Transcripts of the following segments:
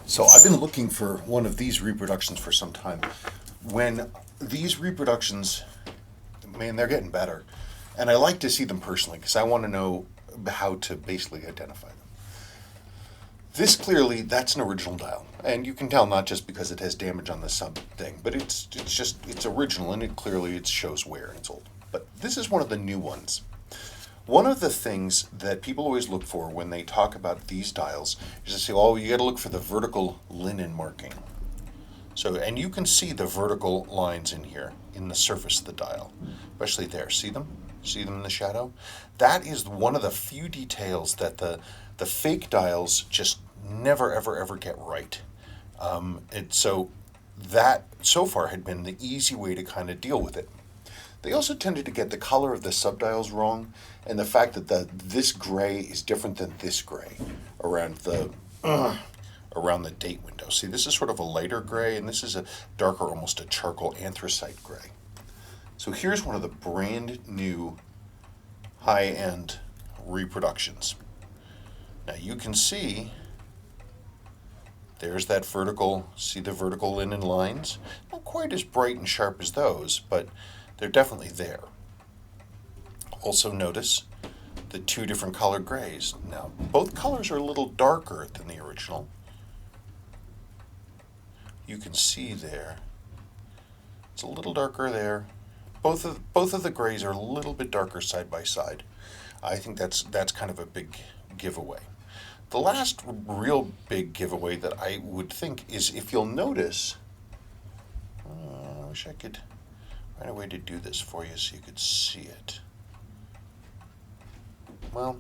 So I've been looking for one of these reproductions for some time. When these reproductions, man, they're getting better. And I like to see them personally because I want to know how to basically identify them. This clearly, that's an original dial. And you can tell not just because it has damage on the sub thing, but it's original and it shows wear and it's old. But this is one of the new ones. One of the things that people always look for when they talk about these dials is to say, oh, you got to look for the vertical linen marking. So, and you can see the vertical lines in here in the surface of the dial, especially there. See them? See them in the shadow? That is one of the few details that the fake dials just never, ever, ever get right. So that so far had been the easy way to kind of deal with it. They also tended to get the color of the subdials wrong, and the fact that this gray is different than this gray around the around the date window. See, this is sort of a lighter gray, and this is a darker, almost a charcoal anthracite gray. So here's one of the brand new high-end reproductions. Now you can see there's that vertical, see the vertical linen lines? Not quite as bright and sharp as those, but they're definitely there. Also notice the two different color grays. Now, both colors are a little darker than the original. You can see there. It's a little darker there. Both of the grays are a little bit darker side by side. I think that's kind of a big giveaway. The last real big giveaway that I would think is, if you'll notice, I wish I could find a way to do this for you so you could see it. Well,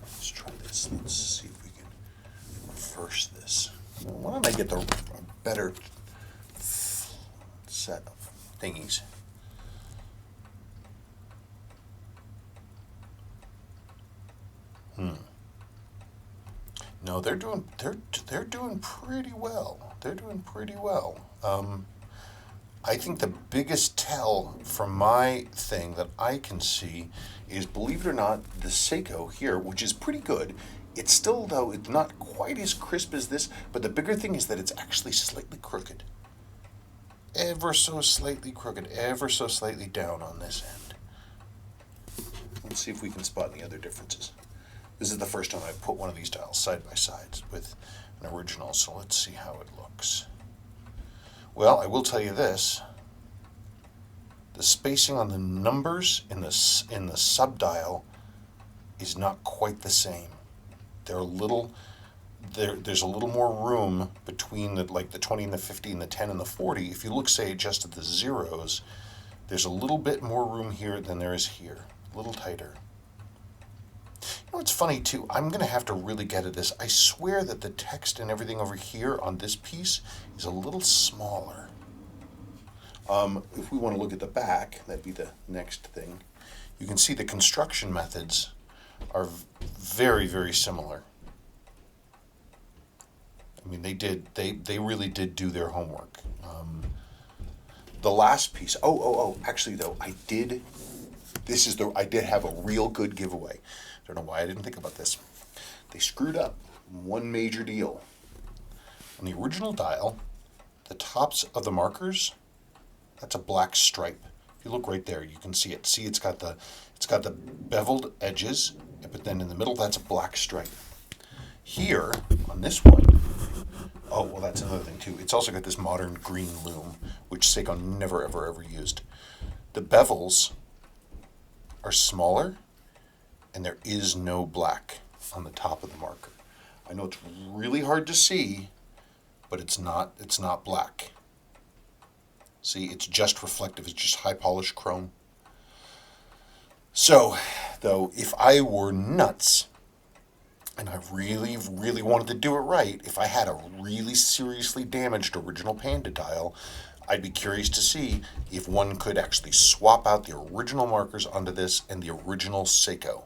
let's try this. Let's see if we can reverse this. Why don't I get a better set of thingies? No, they're doing pretty well. They're doing pretty well. I think the biggest tell from my thing that I can see is, believe it or not, the Seiko here, which is pretty good. It's still, though, it's not quite as crisp as this, but the bigger thing is that it's actually slightly crooked. Ever so slightly crooked, ever so slightly down on this end. Let's see if we can spot any other differences. This is the first time I've put one of these dials side by side with an original, so let's see how it looks. Well, I will tell you this. The spacing on the numbers in the subdial is not quite the same. They're a little there's a little more room between the 20 and the 50 and the 10 and the 40. If you look, say, just at the zeros, there's a little bit more room here than there is here. A little tighter. You know what's funny too? I'm going to have to really get at this. I swear that the text and everything over here on this piece is a little smaller. If we want to look at the back, that'd be the next thing. You can see the construction methods are very, very similar. I mean, they really did do their homework. The last piece, actually though, I did have a real good giveaway. Don't know why I didn't think about this. They screwed up one major deal. On the original dial, the tops of the markers, that's a black stripe. If you look right there, you can see it. See, it's got the beveled edges, but then in the middle, that's a black stripe. Here, on this one, oh, well, that's another thing too. It's also got this modern green loom, which Seiko never, ever, ever used. The bevels are smaller, and there is no black on the top of the marker. I know it's really hard to see, but it's not black. See, it's just reflective. It's just high polished chrome. So, though, if I were nuts and I really, really wanted to do it right, if I had a really seriously damaged original Panda dial, I'd be curious to see if one could actually swap out the original markers onto this and the original Seiko,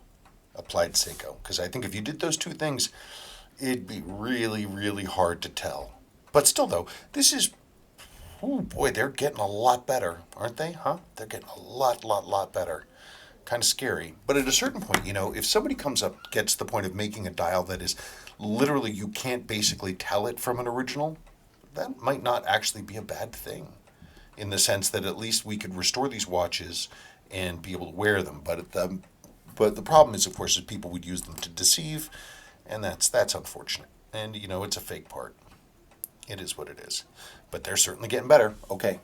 applied Seiko. Because I think if you did those two things, it'd be really, really hard to tell. But still, though, this is, oh boy, they're getting a lot better, aren't they? Huh? They're getting a lot better. kind of scary. But at a certain point, if somebody comes up, gets to the point of making a dial that is literally you can't basically tell it from an original, that might not actually be a bad thing, in the sense that at least we could restore these watches and be able to wear them. But the problem is, of course, that people would use them to deceive, and that's unfortunate. And it's a fake part. It is what it is. But they're certainly getting better. Okay.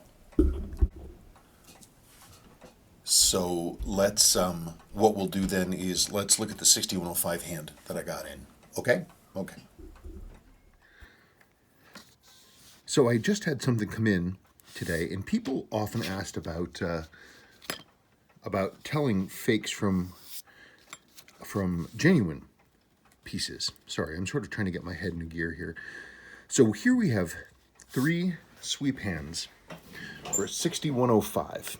So let's what we'll do then is let's look at the 6105 hand that I got in. Okay? Okay. So I just had something come in today, and people often asked about telling fakes from genuine pieces. Sorry, I'm sort of trying to get my head in gear here. So here we have 3 sweep hands for a 6105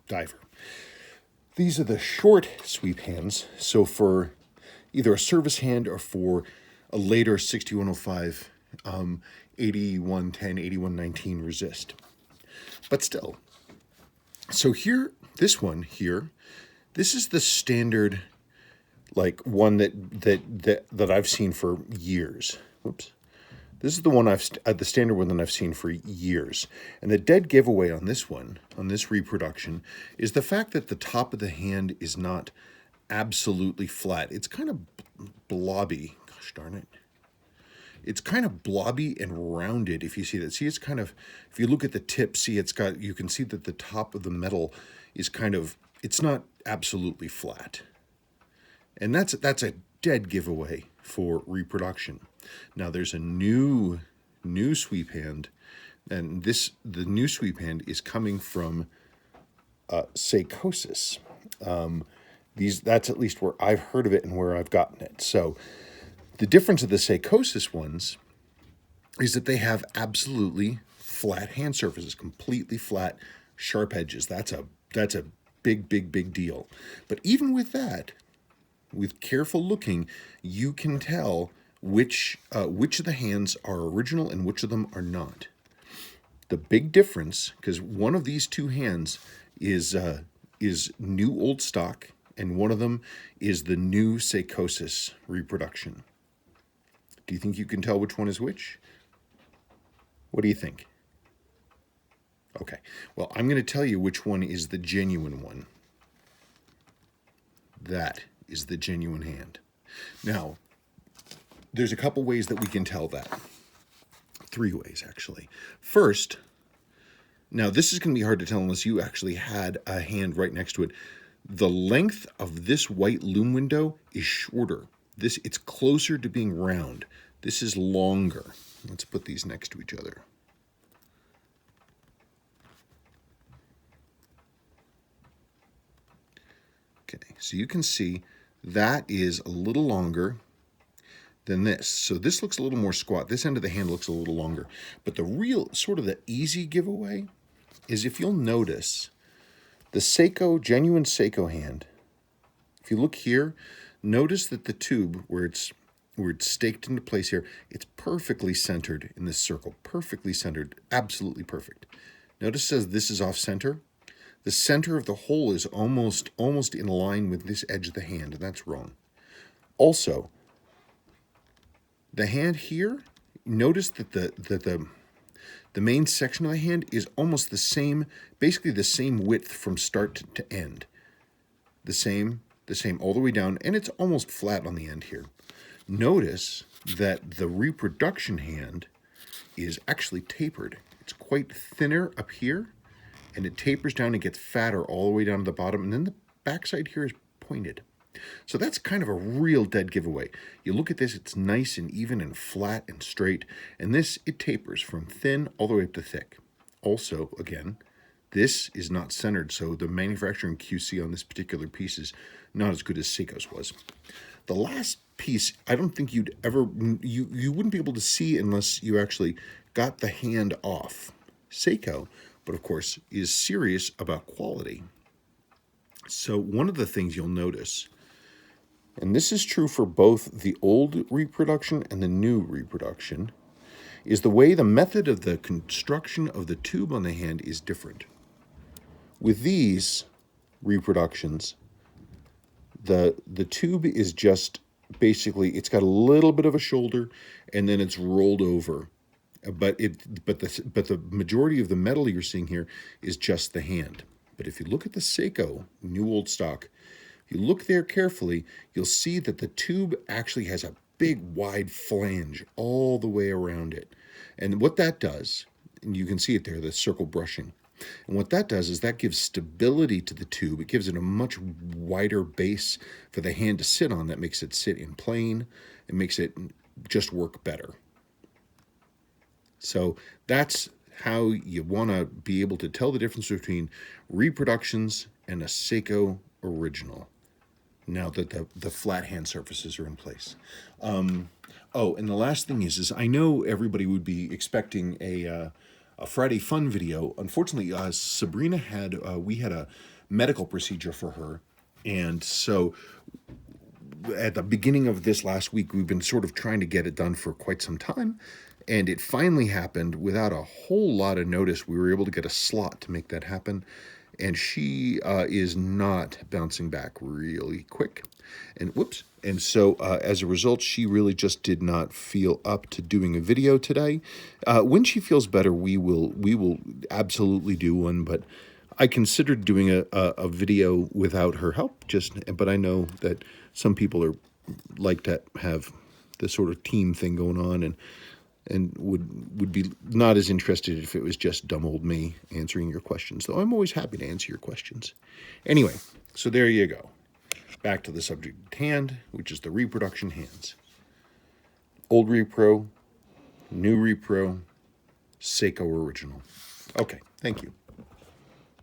diver. These are the short sweep hands, so for either a service hand or for a later 6105 8110, 8119 resist. But still, so here, this one here, this is the standard, like one that I've seen for years. Whoops. This is the one the standard one that I've seen for years. And the dead giveaway on this one, on this reproduction, is the fact that the top of the hand is not absolutely flat. It's kind of blobby. Gosh darn it. It's kind of blobby and rounded, if you see that. See, it's kind of, if you look at the tip, see, you can see that the top of the metal is kind of, it's not absolutely flat. And that's a dead giveaway for reproduction. Now there's a new sweep hand, and the new sweep hand is coming from Seikosis. That's at least where I've heard of it and where I've gotten it. So the difference of the Seikosis ones is that they have absolutely flat hand surfaces, completely flat, sharp edges. That's a big deal. But even with that, with careful looking, you can tell which of the hands are original and which of them are not. The big difference, because one of these 2 hands is new old stock, and one of them is the new Seikosis reproduction. Do you think you can tell which one is which? What do you think? Okay, well, I'm going to tell you which one is the genuine one. That is the genuine hand. Now, there's a couple ways that we can tell that. 3 ways, actually. First, now this is going to be hard to tell unless you actually had a hand right next to it. The length of this white lume window is shorter. It's closer to being round. This is longer. Let's put these next to each other. Okay, so you can see that is a little longer than this. So this looks a little more squat. This end of the hand looks a little longer. But the real, sort of the easy giveaway is, if you'll notice, the genuine Seiko hand, if you look here, notice that the tube, where it's staked into place here, it's perfectly centered in this circle. Perfectly centered. Absolutely perfect. Notice it says this is off center. The center of the hole is almost in line with this edge of the hand, and that's wrong. Also, the hand here, notice that the main section of the hand is almost the same, basically the same width from start to end. The same all the way down, and it's almost flat on the end here. Notice that the reproduction hand is actually tapered. It's quite thinner up here, and it tapers down and gets fatter all the way down to the bottom, and then the backside here is pointed. So that's kind of a real dead giveaway. You look at this, it's nice and even and flat and straight, and this, it tapers from thin all the way up to thick. Also, again, this is not centered, so the manufacturing QC on this particular piece is not as good as Seiko's was. The last piece, I don't think you'd ever, you wouldn't be able to see unless you actually got the hand off. Seiko, but of course, is serious about quality. So one of the things you'll notice, and this is true for both the old reproduction and the new reproduction, is the way the method of the construction of the tube on the hand is different. With these reproductions, The tube is just basically, it's got a little bit of a shoulder, and then it's rolled over. But the majority of the metal you're seeing here is just the hand. But if you look at the Seiko new old stock, if you look there carefully, you'll see that the tube actually has a big wide flange all the way around it. And what that does, and you can see it there, the circle brushing. And what that does is that gives stability to the tube. It gives it a much wider base for the hand to sit on. That makes it sit in plane. It makes it just work better. So that's how you want to be able to tell the difference between reproductions and a Seiko original, now that the flat hand surfaces are in place. Oh, and the last thing is I know everybody would be expecting a Friday Fun video. Unfortunately, Sabrina we had a medical procedure for her, and so at the beginning of this last week, we've been sort of trying to get it done for quite some time, and it finally happened without a whole lot of notice. We were able to get a slot to make that happen, and she is not bouncing back really quick. And whoops. And so as a result, she really just did not feel up to doing a video today. When she feels better, we will absolutely do one, but I considered doing a video without her help, but I know that some people like to have this sort of team thing going on, and would be not as interested if it was just dumb old me answering your questions, though I'm always happy to answer your questions. Anyway, so there you go. Back to the subject at hand, which is the reproduction hands. Old repro, new repro, Seiko original. Okay, thank you.